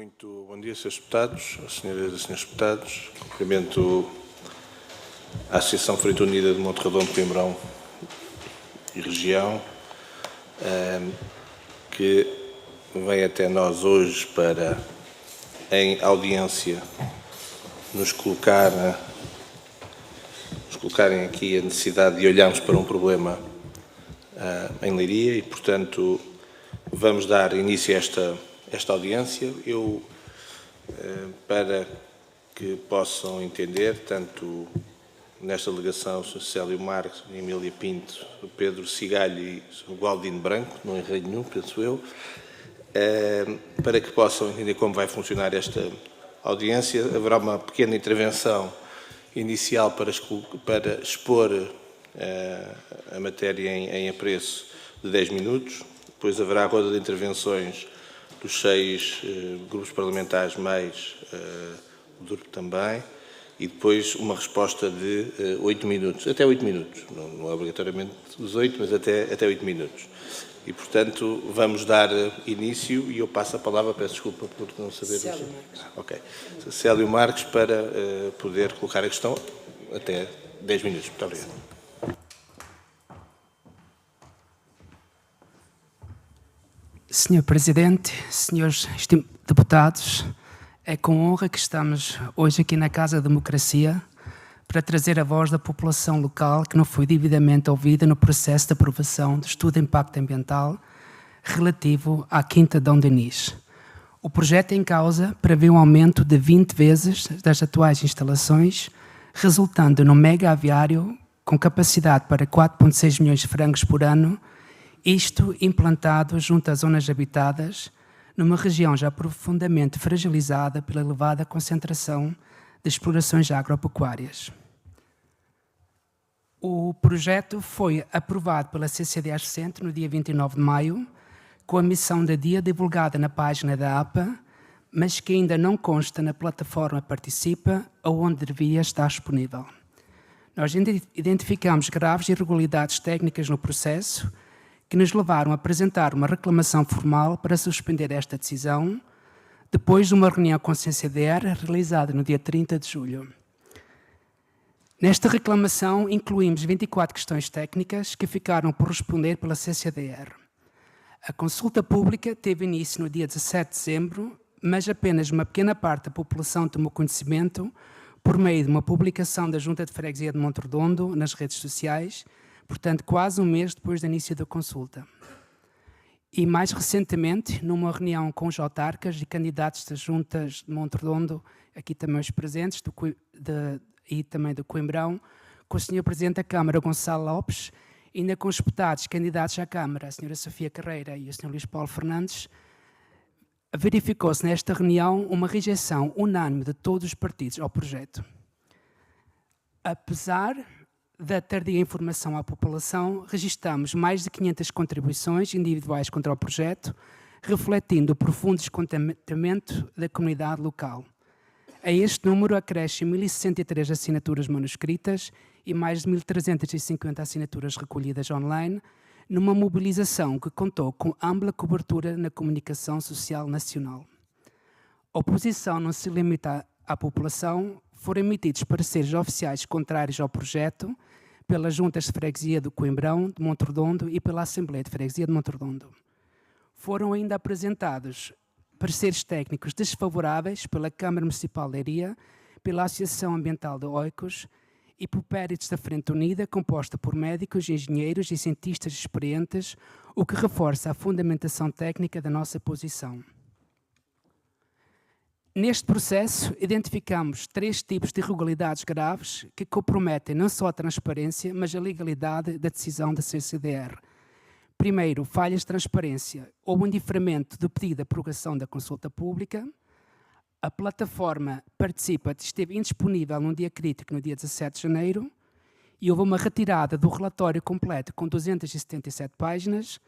Muito bom dia, Srs. Deputados, Senhoras e Srs. Deputados. Cumprimento a Associação Frente Unida de Monte Redondo, Coimbrão e região, que vem até nós hoje para, em audiência, nos colocarem aqui a necessidade de olharmos para um problema em Leiria e, portanto, vamos dar início a esta audiência. Para que possam entender, tanto nesta delegação, o Sr. Célio Marques, Emília Pinto, o Pedro Cigalho e o Gualdino Branco, não errei nenhum, penso eu, para que possam entender como vai funcionar esta audiência. Haverá uma pequena intervenção inicial para expor a matéria em apreço de 10 minutos, depois haverá a roda de intervenções dos 6 grupos parlamentares, mais o DURP também, e depois uma resposta de 8 minutos, até 8 minutos, não é obrigatoriamente os 8, mas até 8 minutos. E, portanto, vamos dar início, e eu passo a palavra, peço desculpa por não saber... Célio Marques. Ok. Célio Marques, para poder colocar a questão até 10 minutos. Muito obrigado. Senhor Presidente, senhores deputados, é com honra que estamos hoje aqui na Casa da Democracia para trazer a voz da população local que não foi devidamente ouvida no processo de aprovação do estudo de impacto ambiental relativo à Quinta Dom Denis. O projeto em causa prevê um aumento de 20 vezes das atuais instalações, resultando num mega aviário com capacidade para 4,6 milhões de frangos por ano, isto implantado junto às zonas habitadas, numa região já profundamente fragilizada pela elevada concentração de explorações agropecuárias. O projeto foi aprovado pela CCDH Centro no dia 29 de maio, com a missão de dia divulgada na página da APA, mas que ainda não consta na plataforma Participa, onde devia estar disponível. Nós identificamos graves irregularidades técnicas no processo, que nos levaram a apresentar uma reclamação formal para suspender esta decisão, depois de uma reunião com a CCDR realizada no dia 30 de julho. Nesta reclamação incluímos 24 questões técnicas que ficaram por responder pela CCDR. A consulta pública teve início no dia 17 de dezembro, mas apenas uma pequena parte da população tomou conhecimento por meio de uma publicação da Junta de Freguesia de Monte Redondo nas redes sociais, portanto, quase um mês depois do início da consulta. E, mais recentemente, numa reunião com os autarcas e candidatos das juntas de Monte Redondo, aqui também os presentes, e também do Coimbrão, com o Sr. Presidente da Câmara, Gonçalo Lopes, e ainda com os deputados candidatos à Câmara, a Sra. Sofia Carreira e o Sr. Luís Paulo Fernandes, verificou-se nesta reunião uma rejeição unânime de todos os partidos ao projeto. Apesar da tardia informação à população, registramos mais de 500 contribuições individuais contra o projeto, refletindo o profundo descontentamento da comunidade local. A este número acrescem 1.063 assinaturas manuscritas e mais de 1.350 assinaturas recolhidas online, numa mobilização que contou com ampla cobertura na comunicação social nacional. A oposição não se limita à população. Foram emitidos pareceres oficiais contrários ao projeto pelas juntas de freguesia do Coimbrão, de Monte Redondo e pela Assembleia de Freguesia de Monte Redondo. Foram ainda apresentados pareceres técnicos desfavoráveis pela Câmara Municipal de Leiria, pela Associação Ambiental de Oicos e por péritos da Frente Unida, composta por médicos, engenheiros e cientistas experientes, o que reforça a fundamentação técnica da nossa posição. Neste processo, identificamos 3 tipos de irregularidades graves que comprometem não só a transparência, mas a legalidade da decisão da CCDR. Primeiro, falhas de transparência ou um indeferimento do pedido de prorrogação da consulta pública. A plataforma Participa esteve indisponível num dia crítico, no dia 17 de janeiro, e houve uma retirada do relatório completo com 277 páginas,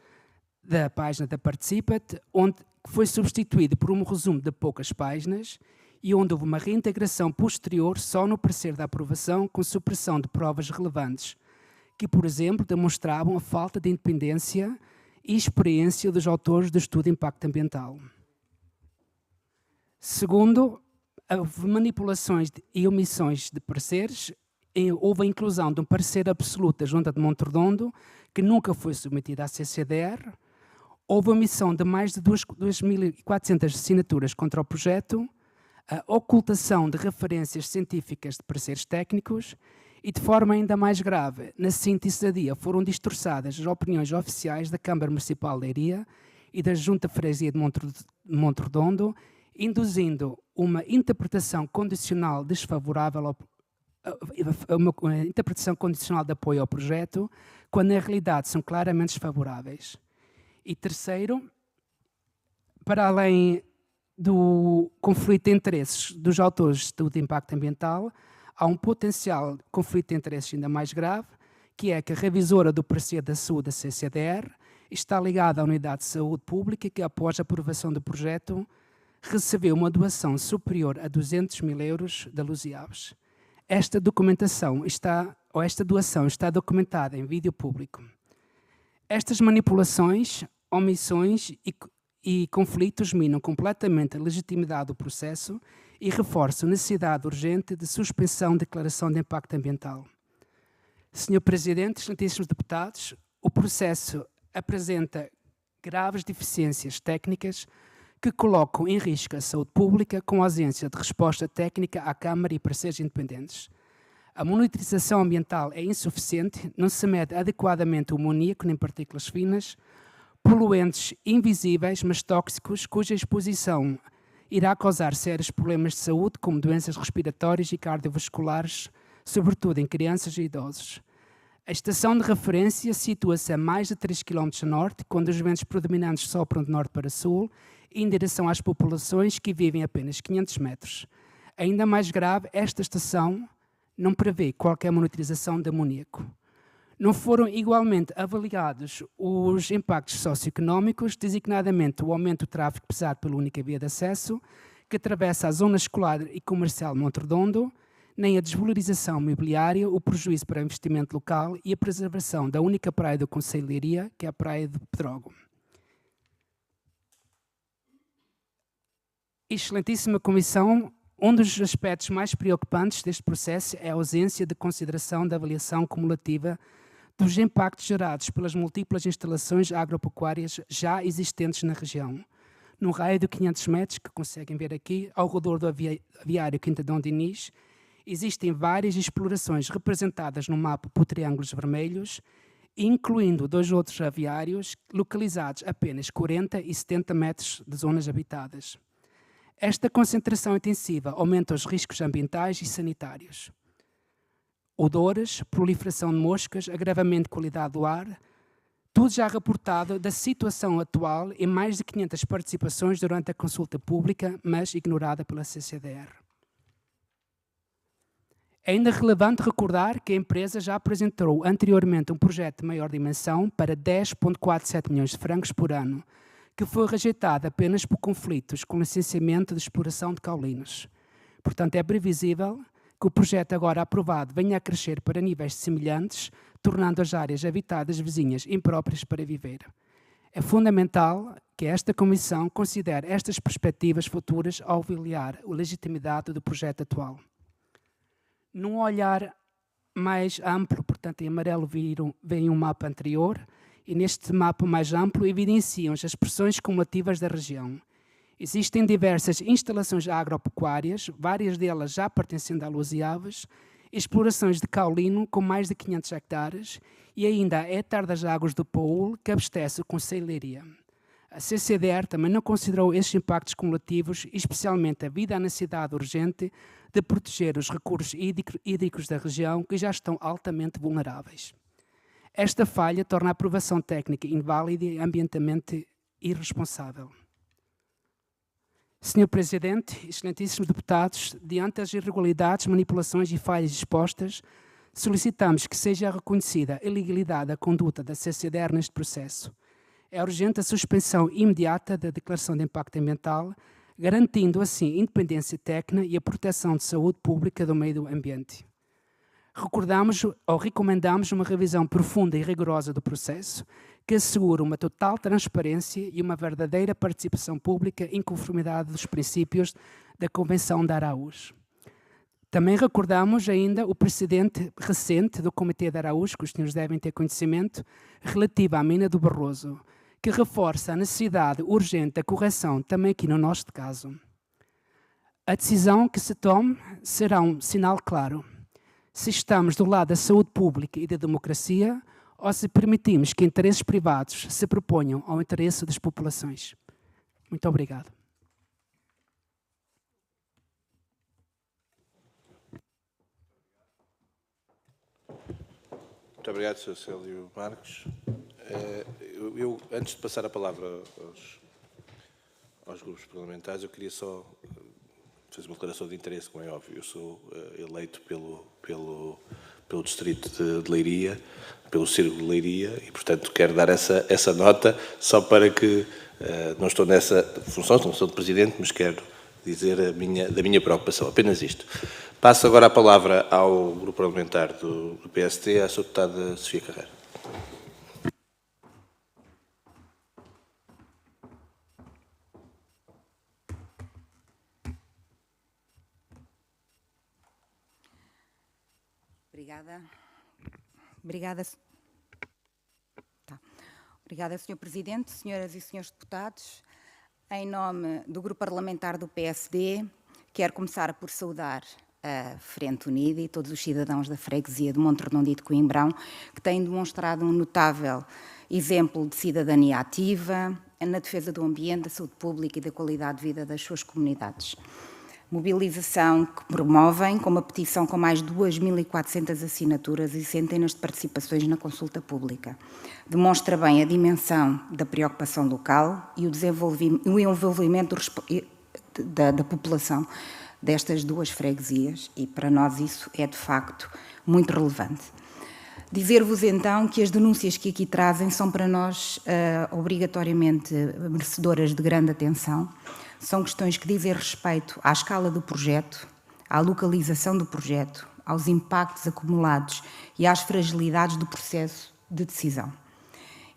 da página da Participa, onde foi substituído por um resumo de poucas páginas e onde houve uma reintegração posterior só no parecer da aprovação com supressão de provas relevantes, que, por exemplo, demonstravam a falta de independência e experiência dos autores do estudo de impacto ambiental. Segundo, houve manipulações e omissões de pareceres. Houve a inclusão de um parecer absoluto da Junta de Monte-Redondo, que nunca foi submetido à CCDR. Houve a omissão de mais de 2.400 assinaturas contra o projeto, a ocultação de referências científicas de pareceres técnicos e, de forma ainda mais grave, na síntese da DIA foram distorçadas as opiniões oficiais da Câmara Municipal de Leiria e da Junta de Freguesia de Monte-Redondo, induzindo uma interpretação condicional desfavorável uma interpretação condicional de apoio ao projeto, quando na realidade são claramente desfavoráveis. E terceiro, para além do conflito de interesses dos autores de estudo de impacto ambiental, há um potencial conflito de interesses ainda mais grave, que é que a revisora do parecer da saúde da CCDR está ligada à Unidade de Saúde Pública, que após a aprovação do projeto recebeu uma doação superior a 200 mil euros da Luziaves. Esta doação está documentada em vídeo público. Estas manipulações, omissões e conflitos minam completamente a legitimidade do processo e reforçam a necessidade urgente de suspensão de declaração de impacto ambiental. Senhor Presidente, excelentíssimos deputados, o processo apresenta graves deficiências técnicas que colocam em risco a saúde pública com a ausência de resposta técnica à Câmara e pareceres independentes. A monitorização ambiental é insuficiente, não se mede adequadamente o amoníaco nem partículas finas, poluentes invisíveis, mas tóxicos, cuja exposição irá causar sérios problemas de saúde, como doenças respiratórias e cardiovasculares, sobretudo em crianças e idosos. A estação de referência situa-se a mais de 3 km a norte, quando os ventos predominantes sopram de norte para sul, em direção às populações que vivem a apenas 500 metros. Ainda mais grave, esta estação não prevê qualquer monitorização de amoníaco. Não foram igualmente avaliados os impactos socioeconómicos, designadamente o aumento do tráfego pesado pela única via de acesso, que atravessa a zona escolar e comercial de Monte-Redondo, nem a desvalorização imobiliária, o prejuízo para o investimento local e a preservação da única praia do concelho de Leiria, que é a Praia de Pedrógão. Excelentíssima Comissão, um dos aspectos mais preocupantes deste processo é a ausência de consideração da avaliação cumulativa dos impactos gerados pelas múltiplas instalações agropecuárias já existentes na região. No raio de 500 metros, que conseguem ver aqui, ao redor do aviário Quintadão de Inês, existem várias explorações representadas no mapa por triângulos vermelhos, incluindo 2 outros aviários localizados a apenas 40 e 70 metros de zonas habitadas. Esta concentração intensiva aumenta os riscos ambientais e sanitários. Odores, proliferação de moscas, agravamento de qualidade do ar, tudo já reportado da situação atual em mais de 500 participações durante a consulta pública, mas ignorada pela CCDR. É ainda relevante recordar que a empresa já apresentou anteriormente um projeto de maior dimensão para 10,47 milhões de francos por ano, que foi rejeitado apenas por conflitos com licenciamento de exploração de caulinos. Portanto, é previsível que o projeto agora aprovado venha a crescer para níveis semelhantes, tornando as áreas habitadas vizinhas impróprias para viver. É fundamental que esta Comissão considere estas perspectivas futuras ao avaliar a legitimidade do projeto atual. Num olhar mais amplo, portanto, em amarelo vem um mapa anterior, e neste mapa mais amplo evidenciam as expressões cumulativas da região. Existem diversas instalações agropecuárias, várias delas já pertencendo a Luziaves, explorações de caulino com mais de 500 hectares e ainda a hectare das águas do Paúl, que abastece o concelho de Leiria. A CCDR também não considerou estes impactos cumulativos, especialmente devido à necessidade urgente de proteger os recursos hídricos da região, que já estão altamente vulneráveis. Esta falha torna a aprovação técnica inválida e ambientalmente irresponsável. Senhor Presidente, excelentíssimos deputados, diante das irregularidades, manipulações e falhas expostas, solicitamos que seja reconhecida a ilegalidade da conduta da CCDR neste processo. É urgente a suspensão imediata da declaração de impacto ambiental, garantindo assim a independência técnica e a proteção de saúde pública do meio ambiente. Recomendamos uma revisão profunda e rigorosa do processo, que assegure uma total transparência e uma verdadeira participação pública em conformidade dos princípios da Convenção de Araújo. Também recordamos ainda o precedente recente do Comitê de Araújo, que os senhores devem ter conhecimento, relativo à mina do Barroso, que reforça a necessidade urgente da correção, também aqui no nosso caso. A decisão que se tome será um sinal claro se estamos do lado da saúde pública e da democracia ou se permitimos que interesses privados se proponham ao interesse das populações. Muito obrigado. Muito obrigado, Sr. Célio Marques. Eu, antes de passar a palavra aos grupos parlamentares, eu queria só fazer uma declaração de interesse, como é óbvio. Eu sou eleito pelo distrito de Leiria, pelo Círculo de Leiria, e, portanto, quero dar essa nota, só para que não estou nessa função de Presidente, mas quero dizer da minha preocupação, apenas isto. Passo agora a palavra ao grupo parlamentar do PSD, à Sra. Deputada Sofia Carreira. Obrigada, Sr. Presidente, senhoras e senhores deputados. Em nome do Grupo Parlamentar do PSD, quero começar por saudar a Frente Unida e todos os cidadãos da freguesia de Monte Redondo e de Coimbrão, que têm demonstrado um notável exemplo de cidadania ativa na defesa do ambiente, da saúde pública e da qualidade de vida das suas comunidades. Mobilização que promovem com uma petição com mais de 2.400 assinaturas e centenas de participações na consulta pública. Demonstra bem a dimensão da preocupação local e o envolvimento da população destas duas freguesias, e para nós isso é de facto muito relevante. Dizer-vos então que as denúncias que aqui trazem são para nós obrigatoriamente merecedoras de grande atenção. São questões que dizem respeito à escala do projeto, à localização do projeto, aos impactos acumulados e às fragilidades do processo de decisão.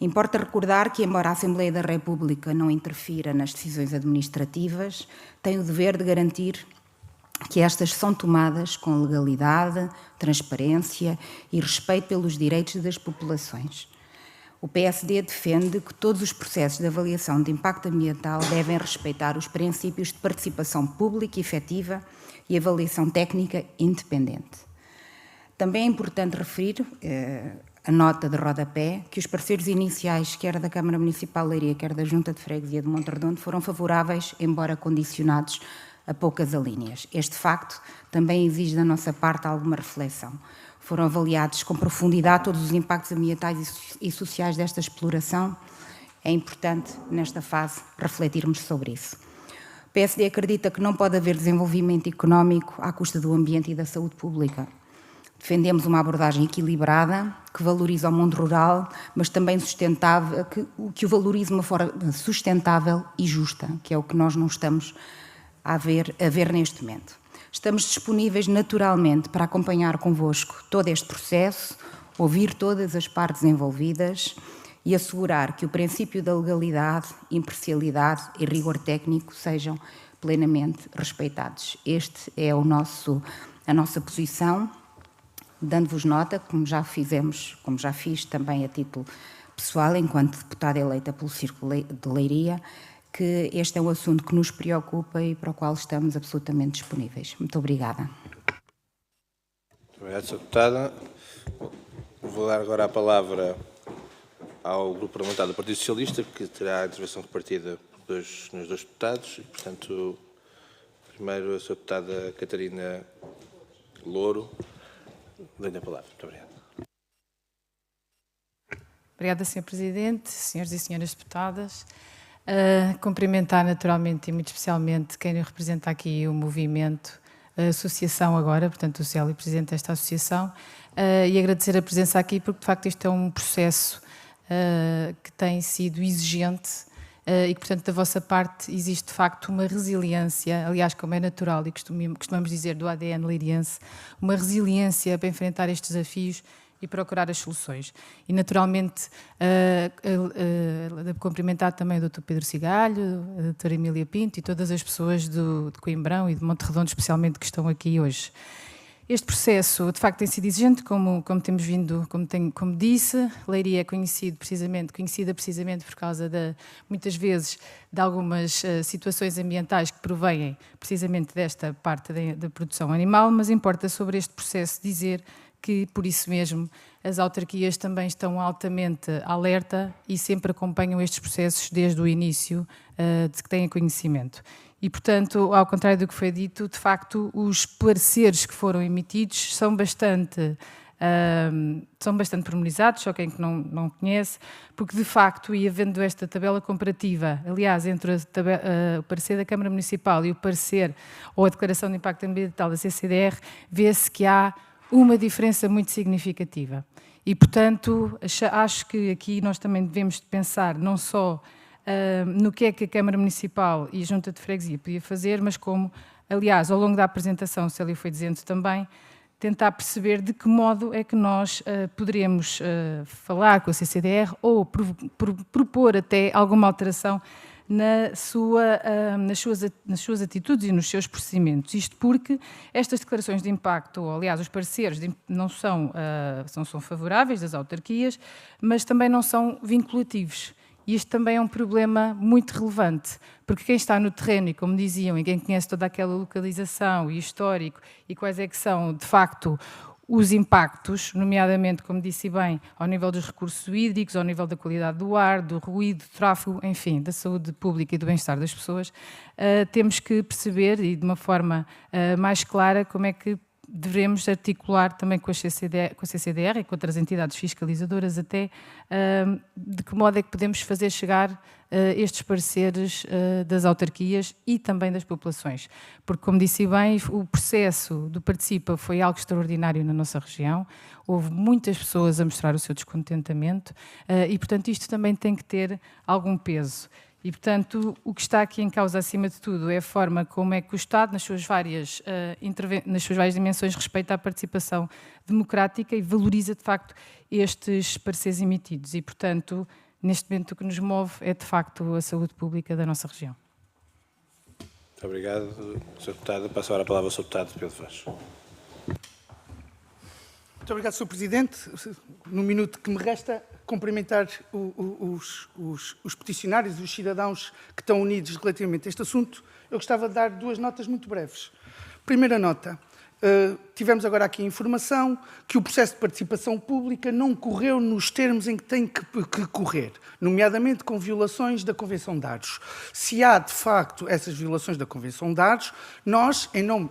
Importa recordar que, embora a Assembleia da República não interfira nas decisões administrativas, tem o dever de garantir que estas são tomadas com legalidade, transparência e respeito pelos direitos das populações. O PSD defende que todos os processos de avaliação de impacto ambiental devem respeitar os princípios de participação pública efetiva e avaliação técnica independente. Também é importante referir a nota de rodapé que os parceiros iniciais, quer da Câmara Municipal de Leiria, quer da Junta de Freguesia de Monte Redondo, foram favoráveis, embora condicionados a poucas alíneas. Este facto também exige da nossa parte alguma reflexão. Foram avaliados com profundidade todos os impactos ambientais e sociais desta exploração. É importante, nesta fase, refletirmos sobre isso. O PSD acredita que não pode haver desenvolvimento económico à custa do ambiente e da saúde pública. Defendemos uma abordagem equilibrada, que valoriza o mundo rural, mas também sustentável, que o valorize de uma forma sustentável e justa, que é o que nós não estamos a ver neste momento. Estamos disponíveis naturalmente para acompanhar convosco todo este processo, ouvir todas as partes envolvidas e assegurar que o princípio da legalidade, imparcialidade e rigor técnico sejam plenamente respeitados. Este é a nossa posição, dando-vos nota, como já fiz também a título pessoal, enquanto deputada eleita pelo Círculo de Leiria, que este é um assunto que nos preocupa e para o qual estamos absolutamente disponíveis. Muito obrigada. Muito obrigado, Sra. Deputada. Vou dar agora a palavra ao Grupo Parlamentar do Partido Socialista, que terá a intervenção repartida nos dois deputados. E, portanto, primeiro a Sra. Deputada Catarina Louro. Dou-lhe a palavra. Muito obrigado. Obrigada, Sr. Presidente, senhores e senhoras deputadas. Cumprimentar naturalmente e muito especialmente quem representa aqui o movimento, a associação agora, portanto o Célio, presidente desta associação, e agradecer a presença aqui porque de facto isto é um processo que tem sido exigente e que portanto da vossa parte existe de facto uma resiliência, aliás como é natural e costumamos dizer do ADN leiriense, uma resiliência para enfrentar estes desafios e procurar as soluções. E, naturalmente, cumprimentar também o Dr. Pedro Cigalho, a doutora Emília Pinto e todas as pessoas de Coimbrão e de Monte Redondo, especialmente, que estão aqui hoje. Este processo, de facto, tem sido exigente, como temos vindo, como disse. Leiria é conhecida precisamente por causa, muitas vezes, de algumas situações ambientais que provêm precisamente desta parte da produção animal, mas importa sobre este processo dizer que, por isso mesmo, as autarquias também estão altamente alerta e sempre acompanham estes processos desde o início, de que têm conhecimento. E, portanto, ao contrário do que foi dito, de facto, os pareceres que foram emitidos são bastante pormenorizados, só quem que não conhece, porque, de facto, e havendo esta tabela comparativa, aliás, entre o parecer da Câmara Municipal e o parecer ou a Declaração de Impacto Ambiental da CCDR, vê-se que há uma diferença muito significativa. E, portanto, acho que aqui nós também devemos pensar não só no que é que a Câmara Municipal e a Junta de Freguesia podia fazer, mas como, aliás, ao longo da apresentação, o Célio foi dizendo também, tentar perceber de que modo é que nós poderemos falar com a CCDR ou propor até alguma alteração nas suas atitudes e nos seus procedimentos. Isto porque estas declarações de impacto, ou, aliás, os pareceres não são favoráveis das autarquias, mas também não são vinculativos. E isto também é um problema muito relevante, porque quem está no terreno, e como diziam, e quem conhece toda aquela localização e histórico, e quais é que são, de facto, os impactos, nomeadamente, como disse bem, ao nível dos recursos hídricos, ao nível da qualidade do ar, do ruído, do tráfego, enfim, da saúde pública e do bem-estar das pessoas, temos que perceber, e de uma forma mais clara, como é que devemos articular também com a CCDR e com outras entidades fiscalizadoras até de que modo é que podemos fazer chegar estes pareceres das autarquias e também das populações. Porque, como disse bem, o processo do Participa foi algo extraordinário na nossa região, houve muitas pessoas a mostrar o seu descontentamento e, portanto, isto também tem que ter algum peso. E, portanto, o que está aqui em causa, acima de tudo, é a forma como é que o Estado, nas suas várias dimensões, respeita a participação democrática e valoriza, de facto, estes pareceres emitidos. E, portanto, neste momento, o que nos move é, de facto, a saúde pública da nossa região. Muito obrigado, Sr. Deputado. Passo agora a palavra ao Sr. Deputado Pedro Vaz. Muito obrigado, Sr. Presidente. No minuto que me resta, cumprimentar os peticionários e os cidadãos que estão unidos relativamente a este assunto. Eu gostava de dar duas notas muito breves. Primeira nota. Tivemos agora aqui a informação que o processo de participação pública não correu nos termos em que tem que correr, nomeadamente com violações da Convenção de Aarhus. Se há, de facto, essas violações da Convenção de Aarhus, nós, em nome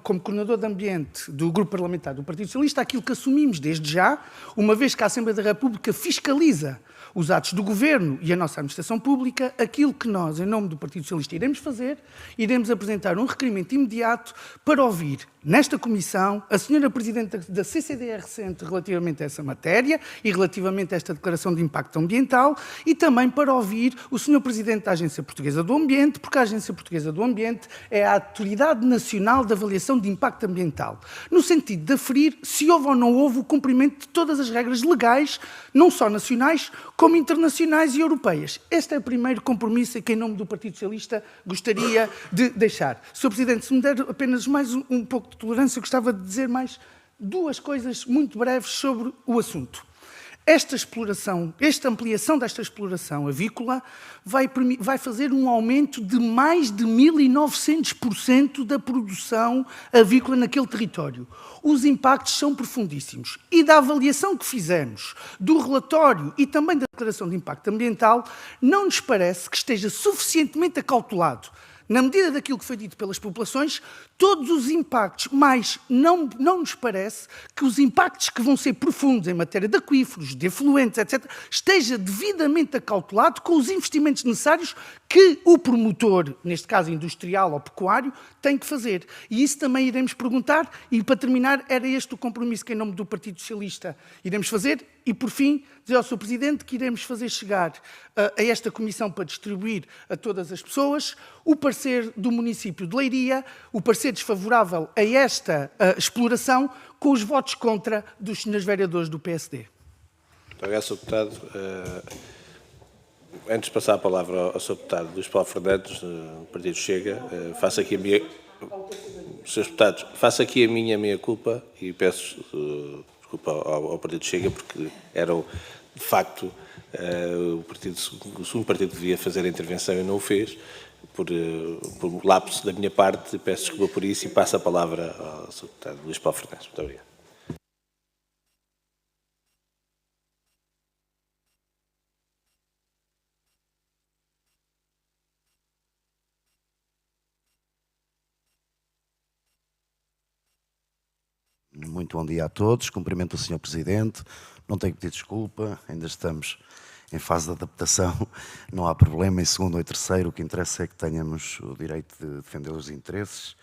como coordenador de ambiente do Grupo Parlamentar do Partido Socialista, aquilo que assumimos desde já, uma vez que a Assembleia da República fiscaliza os atos do Governo e a nossa administração pública, aquilo que nós, em nome do Partido Socialista, iremos fazer, iremos apresentar um requerimento imediato para ouvir, nesta Comissão, a Sra. Presidente da CCDR recente relativamente a essa matéria e relativamente a esta Declaração de Impacto Ambiental e também para ouvir o Sr. Presidente da Agência Portuguesa do Ambiente, porque a Agência Portuguesa do Ambiente é a Autoridade Nacional de Avaliação de Impacto Ambiental, no sentido de aferir se houve ou não houve o cumprimento de todas as regras legais, não só nacionais, como internacionais e europeias. Este é o primeiro compromisso que, em nome do Partido Socialista, gostaria de deixar. Sr. Presidente, se me der apenas mais um pouco de tolerância, eu gostava de dizer mais duas coisas muito breves sobre o assunto. Esta ampliação desta exploração avícola vai fazer um aumento de mais de 1.900% da produção avícola naquele território. Os impactos são profundíssimos. E da avaliação que fizemos, do relatório e também da Declaração de Impacto Ambiental, não nos parece que esteja suficientemente acautelado, na medida daquilo que foi dito pelas populações, todos os impactos, mas não nos parece que os impactos que vão ser profundos em matéria de aquíferos, de efluentes, etc., esteja devidamente acautelado com os investimentos necessários que o promotor, neste caso industrial ou pecuário, tem que fazer. E isso também iremos perguntar, e para terminar, era este o compromisso que em nome do Partido Socialista iremos fazer, e por fim, dizer ao Sr. Presidente que iremos fazer chegar a esta Comissão para distribuir a todas as pessoas o parecer do município de Leiria, o parecer desfavorável a esta exploração, com os votos contra dos senhores vereadores do PSD. Muito obrigado, Sr. Deputado. Antes de passar a palavra ao Sr. Deputado Luís Paulo Fernandes, do Partido Chega, faço aqui a minha... Srs. Deputados, faço aqui a minha meia-culpa e peço desculpa ao Partido Chega, porque era, de facto, o segundo partido que devia fazer a intervenção e não o fez, por lapso da minha parte. Peço desculpa por isso e passo a palavra ao Sr. Deputado Luís Paulo Fernandes. Muito obrigado. Muito bom dia a todos, cumprimento o Sr. Presidente, não tenho que pedir desculpa, ainda estamos em fase de adaptação, não há problema. Em segundo ou terceiro, o que interessa é que tenhamos o direito de defender os interesses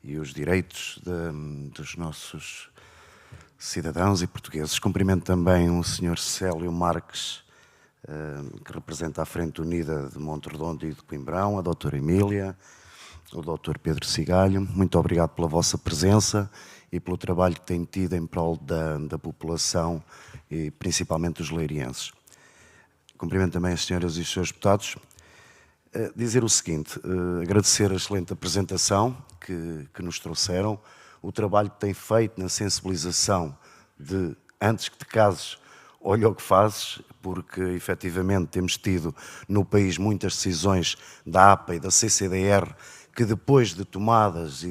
e os direitos dos nossos cidadãos e portugueses. Cumprimento também o Sr. Célio Marques, que representa a Frente Unida de Monte-Redondo e de Coimbrão, a doutora Emília, o doutor Pedro Cigalho. Muito obrigado pela vossa presença e pelo trabalho que têm tido em prol da população e principalmente dos leirienses. Cumprimento também as senhoras e os senhores deputados. Dizer o seguinte, agradecer a excelente apresentação que nos trouxeram, o trabalho que têm feito na sensibilização de, antes que te cases, olha o que fazes, porque efetivamente temos tido no país muitas decisões da APA e da CCDR que depois de tomadas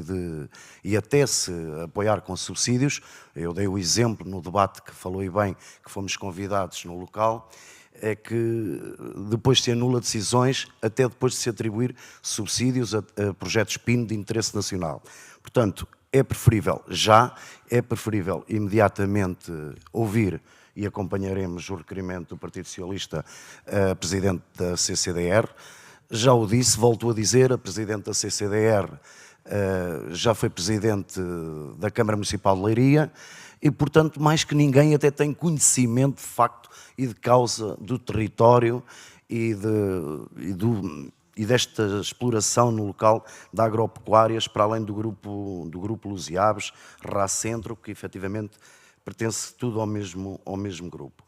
e até se apoiar com subsídios, eu dei o exemplo no debate que falou e bem, que fomos convidados no local, é que depois se anula decisões, até depois de se atribuir subsídios a projetos PIN de interesse nacional. Portanto, é preferível imediatamente ouvir, e acompanharemos o requerimento do Partido Socialista, a Presidente da CCDR. Já o disse, volto a dizer, a Presidente da CCDR já foi Presidente da Câmara Municipal de Leiria e, portanto, mais que ninguém até tem conhecimento de facto e de causa do território e desta exploração no local de agropecuárias, para além do grupo Lusiabes, Racentro, que efetivamente pertence tudo ao mesmo grupo.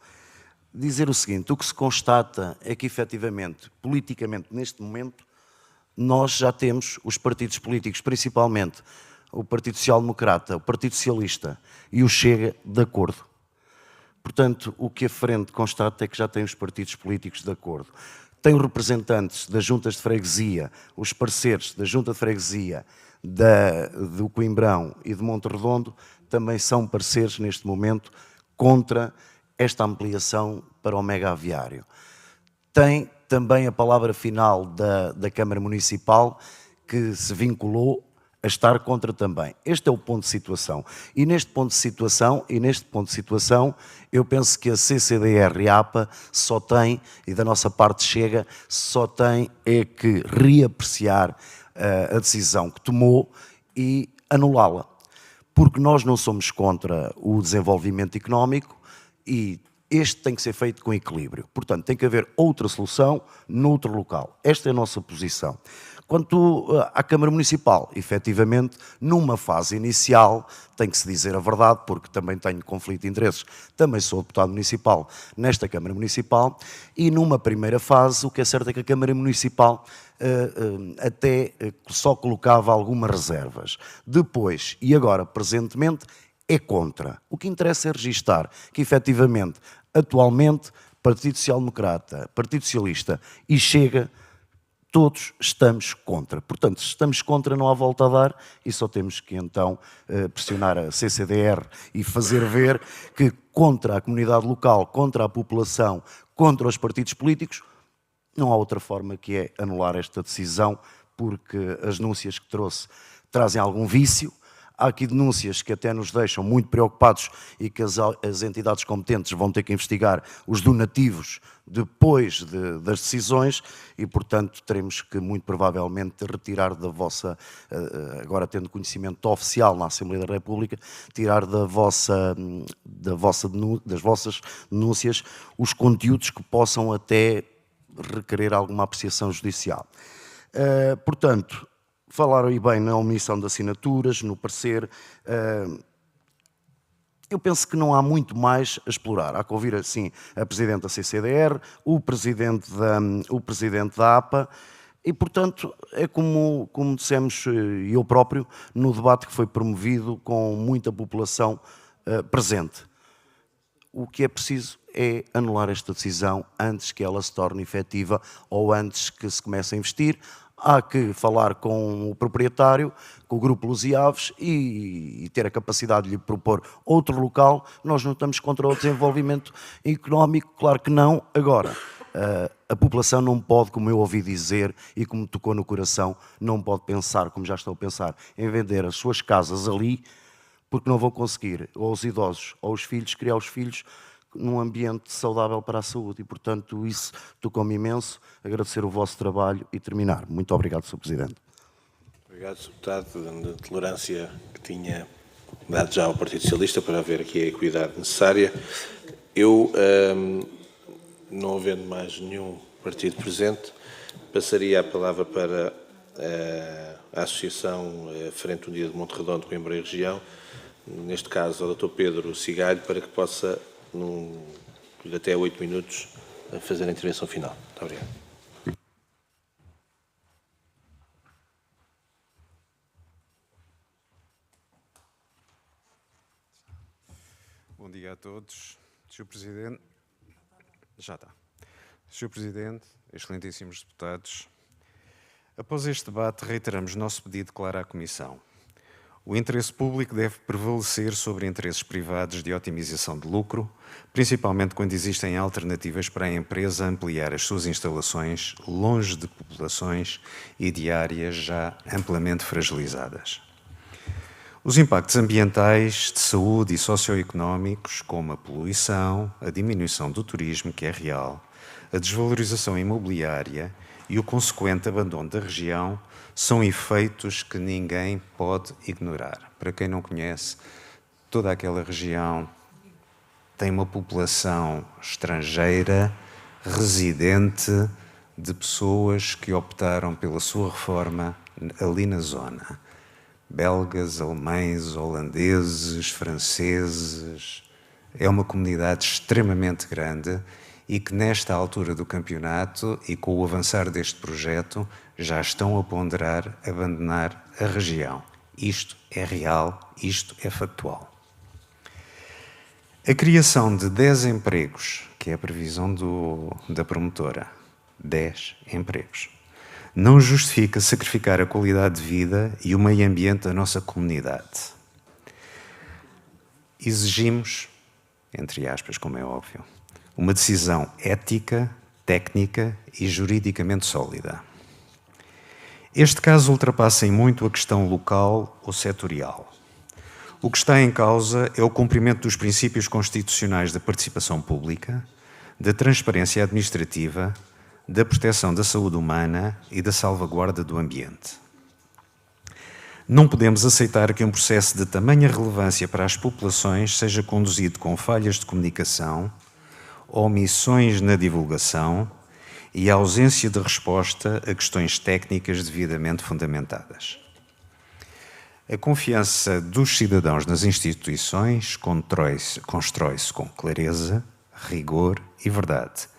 Dizer o seguinte, o que se constata é que, efetivamente, politicamente, neste momento, nós já temos os partidos políticos, principalmente o Partido Social Democrata, o Partido Socialista e o Chega, de acordo. Portanto, o que a frente constata é que já tem os partidos políticos de acordo. Tem os representantes das juntas de freguesia, os parceiros da junta de freguesia do Coimbrão e de Monte-Redondo, também são parceiros neste momento contra esta ampliação para o mega aviário. Tem também a palavra final da Câmara Municipal, que se vinculou a estar contra também. Este é o ponto de situação. E neste ponto de situação, eu penso que a CCDR e a APA só tem, e da nossa parte Chega, só tem é que reapreciar a decisão que tomou e anulá-la. Porque nós não somos contra o desenvolvimento económico e este tem que ser feito com equilíbrio. Portanto, tem que haver outra solução noutro local. Esta é a nossa posição. Quanto à Câmara Municipal, efetivamente, numa fase inicial, tem que se dizer a verdade, porque também tenho conflito de interesses, também sou deputado municipal nesta Câmara Municipal, e numa primeira fase, o que é certo é que a Câmara Municipal até só colocava algumas reservas. Depois, e agora, presentemente, é contra. O que interessa é registar que, efetivamente, atualmente, Partido Social Democrata, Partido Socialista e Chega, todos estamos contra. Portanto, se estamos contra, não há volta a dar e só temos que, então, pressionar a CCDR e fazer ver que contra a comunidade local, contra a população, contra os partidos políticos, não há outra forma que é anular esta decisão, porque as denúncias que trouxe trazem algum vício, Há aqui denúncias que até nos deixam muito preocupados e que as entidades competentes vão ter que investigar os donativos depois das decisões e, portanto, teremos que, muito provavelmente, retirar da vossa, agora tendo conhecimento oficial na Assembleia da República, tirar das vossas denúncias os conteúdos que possam até requerer alguma apreciação judicial. Portanto, falaram aí bem na omissão de assinaturas, no parecer. Eu penso que não há muito mais a explorar. Há que ouvir, assim, a Presidente da CCDR, o Presidente da APA, e, portanto, é como dissemos eu próprio, no debate que foi promovido com muita população presente. O que é preciso é anular esta decisão antes que ela se torne efetiva ou antes que se comece a investir. Há que falar com o proprietário, com o Grupo Luz e Aves e ter a capacidade de lhe propor outro local. Nós não estamos contra o desenvolvimento económico, claro que não. Agora, a população não pode, como eu ouvi dizer e como tocou no coração, não pode pensar, como já estou a pensar, em vender as suas casas ali, porque não vão conseguir, ou os idosos ou os filhos, criar os filhos num ambiente saudável para a saúde. E, portanto, isso tocou-me imenso. Agradecer o vosso trabalho e terminar. Muito obrigado, Sr. Presidente. Obrigado, Sr. Deputado, da tolerância que tinha dado já ao Partido Socialista para haver aqui a equidade necessária. Eu, não havendo mais nenhum partido presente, passaria a palavra para a Associação Frente Unida de Monte-Redondo, Coimbra e Região, neste caso ao Dr. Pedro Cigalho, para que possa, até 8 minutos, fazer a intervenção final. Muito obrigado. Bom dia a todos. Sr. Presidente, já está. Sr. Presidente, excelentíssimos deputados, após este debate reiteramos nosso pedido claro à Comissão. O interesse público deve prevalecer sobre interesses privados de otimização de lucro, principalmente quando existem alternativas para a empresa ampliar as suas instalações longe de populações e de áreas já amplamente fragilizadas. Os impactos ambientais, de saúde e socioeconómicos, como a poluição, a diminuição do turismo, que é real, a desvalorização imobiliária e o consequente abandono da região, são efeitos que ninguém pode ignorar. Para quem não conhece, toda aquela região tem uma população estrangeira, residente, de pessoas que optaram pela sua reforma ali na zona. Belgas, alemães, holandeses, franceses. É uma comunidade extremamente grande e que nesta altura do campeonato e com o avançar deste projeto já estão a ponderar abandonar a região. Isto é real, isto é factual. A criação de 10 empregos, que é a previsão da promotora, 10 empregos, não justifica sacrificar a qualidade de vida e o meio ambiente da nossa comunidade. Exigimos, entre aspas, como é óbvio, uma decisão ética, técnica e juridicamente sólida. Este caso ultrapassa em muito a questão local ou setorial. O que está em causa é o cumprimento dos princípios constitucionais da participação pública, da transparência administrativa, da proteção da saúde humana e da salvaguarda do ambiente. Não podemos aceitar que um processo de tamanha relevância para as populações seja conduzido com falhas de comunicação, omissões na divulgação e ausência de resposta a questões técnicas devidamente fundamentadas. A confiança dos cidadãos nas instituições constrói-se com clareza, rigor e verdade,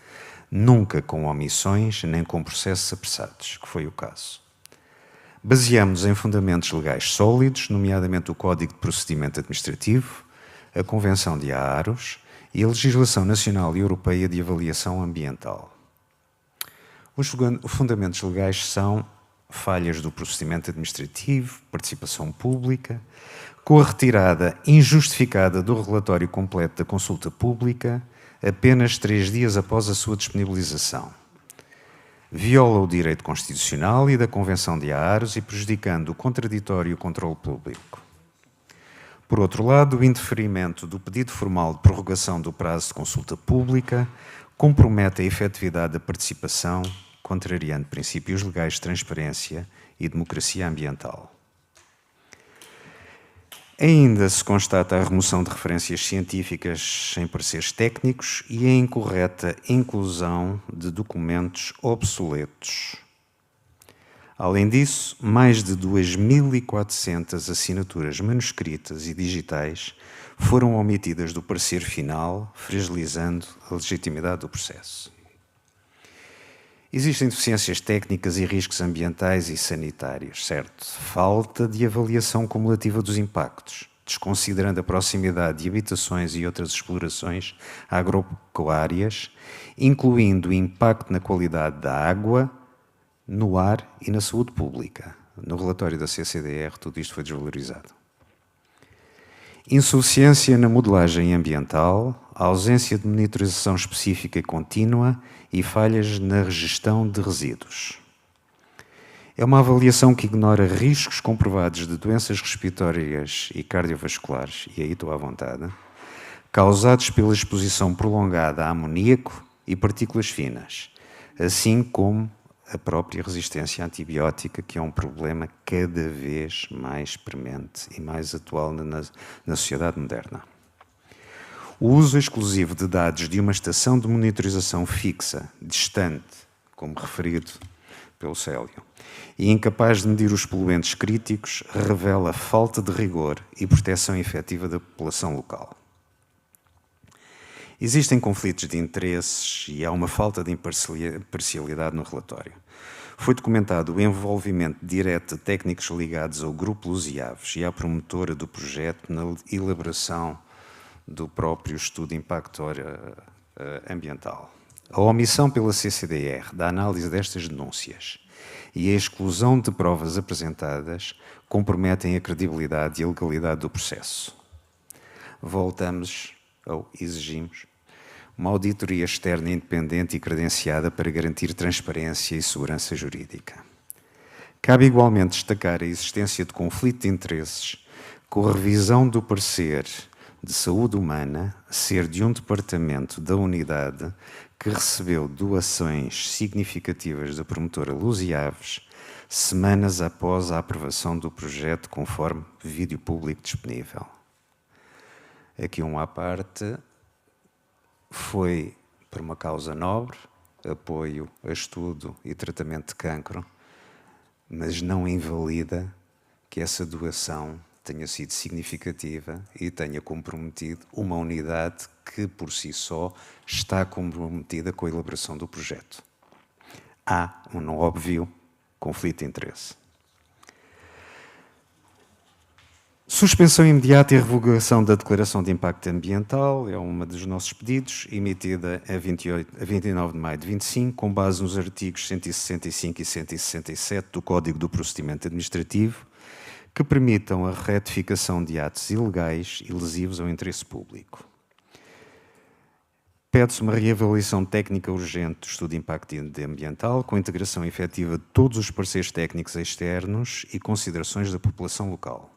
nunca com omissões nem com processos apressados, que foi o caso. Baseamos-nos em fundamentos legais sólidos, nomeadamente o Código de Procedimento Administrativo, a Convenção de Aarhus e a legislação nacional e europeia de avaliação ambiental. Os fundamentos legais são falhas do procedimento administrativo, participação pública, com a retirada injustificada do relatório completo da consulta pública apenas 3 dias após a sua disponibilização. Viola o direito constitucional e da Convenção de Aarhus e prejudicando o contraditório e o controle público. Por outro lado, o indeferimento do pedido formal de prorrogação do prazo de consulta pública compromete a efetividade da participação, contrariando princípios legais de transparência e democracia ambiental. Ainda se constata a remoção de referências científicas em pareceres técnicos e a incorreta inclusão de documentos obsoletos. Além disso, mais de 2.400 assinaturas manuscritas e digitais foram omitidas do parecer final, fragilizando a legitimidade do processo. Existem deficiências técnicas e riscos ambientais e sanitários, certo? Falta de avaliação cumulativa dos impactos, desconsiderando a proximidade de habitações e outras explorações agropecuárias, incluindo o impacto na qualidade da água, no ar e na saúde pública. No relatório da CCDR, tudo isto foi desvalorizado. Insuficiência na modelagem ambiental, ausência de monitorização específica e contínua e falhas na gestão de resíduos. É uma avaliação que ignora riscos comprovados de doenças respiratórias e cardiovasculares, e aí estou à vontade, causados pela exposição prolongada a amoníaco e partículas finas, assim como a própria resistência antibiótica, que é um problema cada vez mais premente e mais atual na sociedade moderna. O uso exclusivo de dados de uma estação de monitorização fixa, distante, como referido pelo Célio, e incapaz de medir os poluentes críticos, revela falta de rigor e proteção efetiva da população local. Existem conflitos de interesses e há uma falta de imparcialidade no relatório. Foi documentado o envolvimento direto de técnicos ligados ao Grupo Luz e Aves e à promotora do projeto na elaboração do próprio estudo de impacto ambiental. A omissão pela CCDR da análise destas denúncias e a exclusão de provas apresentadas comprometem a credibilidade e a legalidade do processo. Voltamos ou exigimos uma auditoria externa independente e credenciada para garantir transparência e segurança jurídica. Cabe igualmente destacar a existência de conflito de interesses com a revisão do parecer de saúde humana ser de um departamento da unidade que recebeu doações significativas da promotora Luz e Aves semanas após a aprovação do projeto conforme vídeo público disponível. Aqui à parte, foi por uma causa nobre, apoio a estudo e tratamento de cancro, mas não invalida que essa doação tenha sido significativa e tenha comprometido uma unidade que, por si só, está comprometida com a elaboração do projeto. Há um não óbvio conflito de interesse. Suspensão imediata e revogação da Declaração de Impacto Ambiental é um dos nossos pedidos, emitida a 29 de maio de 25, com base nos artigos 165 e 167 do Código do Procedimento Administrativo, que permitam a retificação de atos ilegais e lesivos ao interesse público. Pede-se uma reavaliação técnica urgente do estudo de impacto ambiental, com integração efetiva de todos os parceiros técnicos externos e considerações da população local.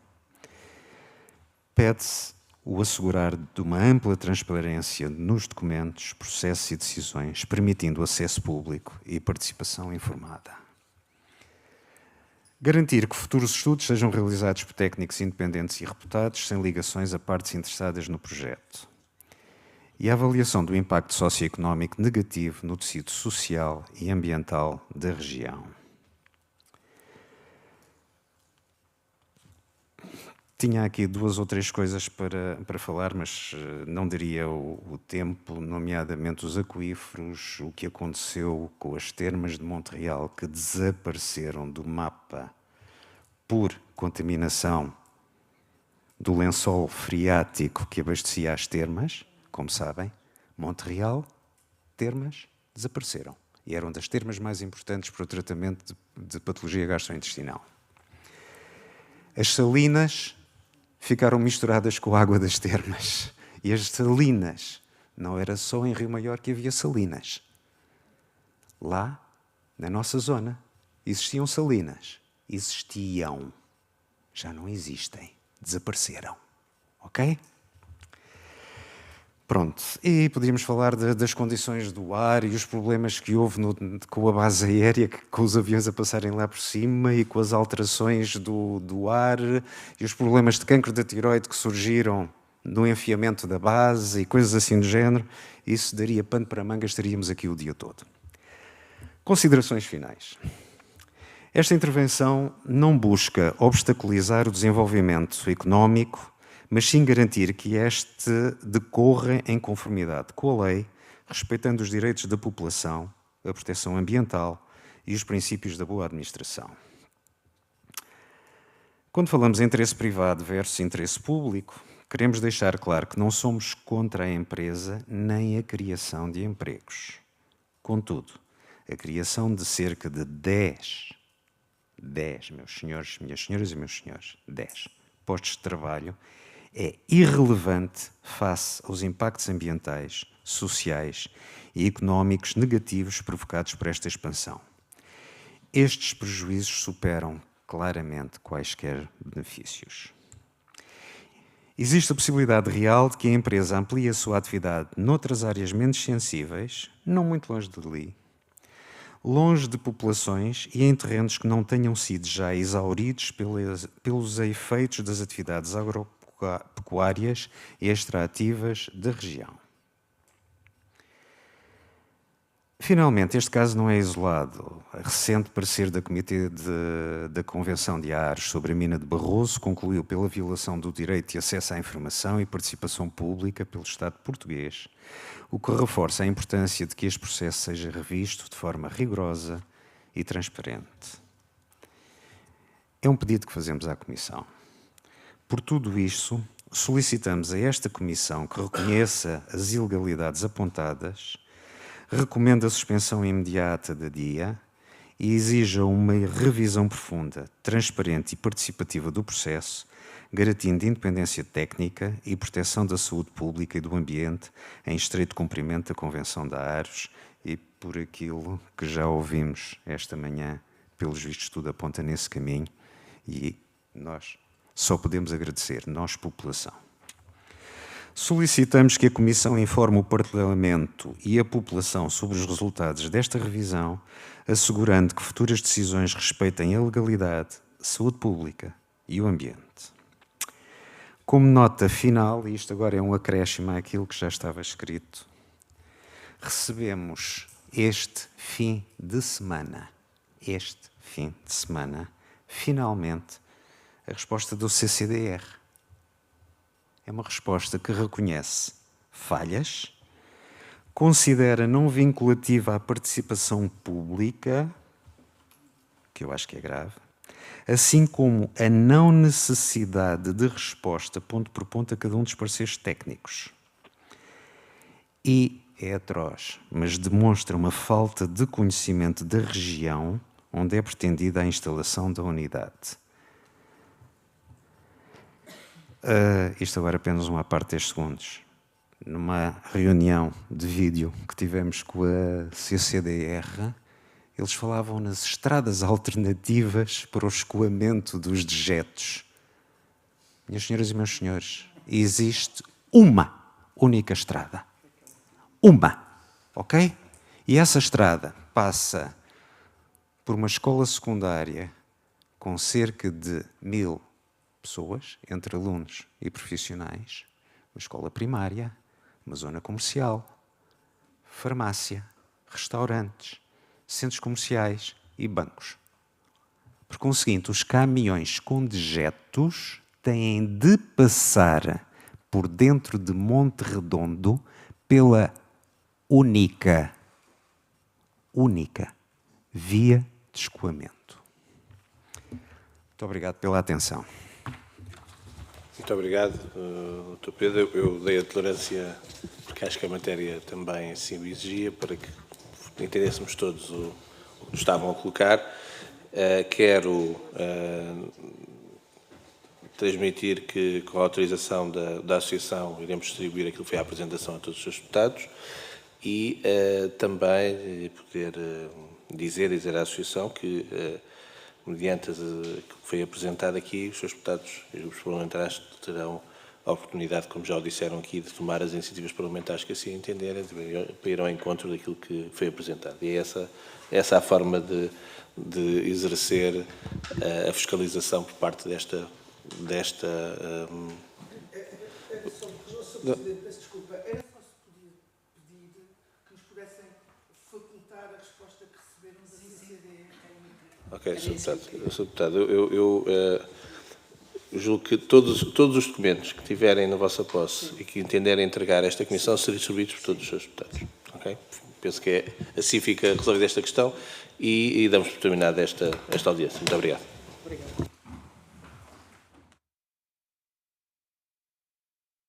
Pede-se o assegurar de uma ampla transparência nos documentos, processos e decisões, permitindo acesso público e participação informada. Garantir que futuros estudos sejam realizados por técnicos independentes e reputados, sem ligações a partes interessadas no projeto. E a avaliação do impacto socioeconómico negativo no tecido social e ambiental da região. Tinha aqui 2 ou 3 coisas para falar, mas não daria o tempo, nomeadamente os aquíferos, o que aconteceu com as termas de Montreal, que desapareceram do mapa por contaminação do lençol freático que abastecia as termas. Como sabem, Montreal, termas, desapareceram. E eram das termas mais importantes para o tratamento de patologia gastrointestinal. As salinas ficaram misturadas com a água das termas. E as salinas, não era só em Rio Maior que havia salinas. Lá, na nossa zona, existiam salinas. Existiam. Já não existem. Desapareceram. ok? Pronto, e podíamos falar das condições do ar e os problemas que houve com a base aérea, com os aviões a passarem lá por cima e com as alterações do ar e os problemas de cancro da tiroide que surgiram no enfiamento da base e coisas assim do género. Isso daria pano para manga, estaríamos aqui o dia todo. Considerações finais. Esta intervenção não busca obstaculizar o desenvolvimento económico, mas sim garantir que este decorra em conformidade com a lei, respeitando os direitos da população, a proteção ambiental e os princípios da boa administração. Quando falamos em interesse privado versus interesse público, queremos deixar claro que não somos contra a empresa nem a criação de empregos. Contudo, a criação de cerca de 10, meus senhores, minhas senhoras e meus senhores, 10 postos de trabalho é irrelevante face aos impactos ambientais, sociais e económicos negativos provocados por esta expansão. Estes prejuízos superam claramente quaisquer benefícios. Existe a possibilidade real de que a empresa amplie a sua atividade noutras áreas menos sensíveis, não muito longe de ali, longe de populações e em terrenos que não tenham sido já exauridos pelos efeitos das atividades agropecuárias e extrativas da região. Finalmente, este caso não é isolado. A recente parecer da Comitê da Convenção de Ares sobre a mina de Barroso concluiu pela violação do direito de acesso à informação e participação pública pelo Estado português, o que reforça a importância de que este processo seja revisto de forma rigorosa e transparente. É um pedido que fazemos à Comissão. Por tudo isto, solicitamos a esta Comissão que reconheça as ilegalidades apontadas, recomenda a suspensão imediata da DIA e exija uma revisão profunda, transparente e participativa do processo, garantindo independência técnica e proteção da saúde pública e do ambiente em estreito cumprimento da Convenção da Ares e por aquilo que já ouvimos esta manhã, pelos vistos tudo aponta nesse caminho e nós só podemos agradecer, nós, população. Solicitamos que a Comissão informe o Parlamento e a população sobre os resultados desta revisão, assegurando que futuras decisões respeitem a legalidade, a saúde pública e o ambiente. Como nota final, e isto agora é um acréscimo àquilo que já estava escrito, recebemos este fim de semana, finalmente, a resposta do CCDR. É uma resposta que reconhece falhas, considera não vinculativa a participação pública, que eu acho que é grave, assim como a não necessidade de resposta ponto por ponto a cada um dos pareceres técnicos. E é atroz, mas demonstra uma falta de conhecimento da região onde é pretendida a instalação da unidade. Isto agora apenas uma parte de 10 segundos. Numa reunião de vídeo que tivemos com a CCDR, eles falavam nas estradas alternativas para o escoamento dos dejetos. Minhas senhoras e meus senhores, existe uma única estrada. Uma, ok? E essa estrada passa por uma escola secundária com cerca de 1000 pessoas, entre alunos e profissionais, uma escola primária, uma zona comercial, farmácia, restaurantes, centros comerciais e bancos. Por conseguinte, os caminhões com dejetos têm de passar por dentro de Monte Redondo pela única via de escoamento. Muito obrigado pela atenção. Muito obrigado, Dr. Pedro. Eu dei a tolerância, porque acho que a matéria também assim o exigia, para que entendêssemos todos o que estavam a colocar. Quero transmitir que, com a autorização da Associação, iremos distribuir aquilo que foi a apresentação a todos os seus deputados e também poder dizer à Associação que, mediante o que foi apresentado aqui, os seus deputados e os grupos parlamentares terão a oportunidade, como já o disseram aqui, de tomar as iniciativas parlamentares que assim entenderem, para ir ao encontro daquilo que foi apresentado. E é essa a forma de exercer a fiscalização por parte desta Peço desculpa, era só se podia pedir que nos pudessem facultar a resposta que receberam da CCD. Ok, Sr. Deputado, eu julgo que todos os documentos que tiverem na vossa posse e que entenderem entregar a esta Comissão serão distribuídos por todos os seus deputados. Ok? Penso que assim fica resolvida esta questão e damos por terminada esta audiência. Muito obrigado.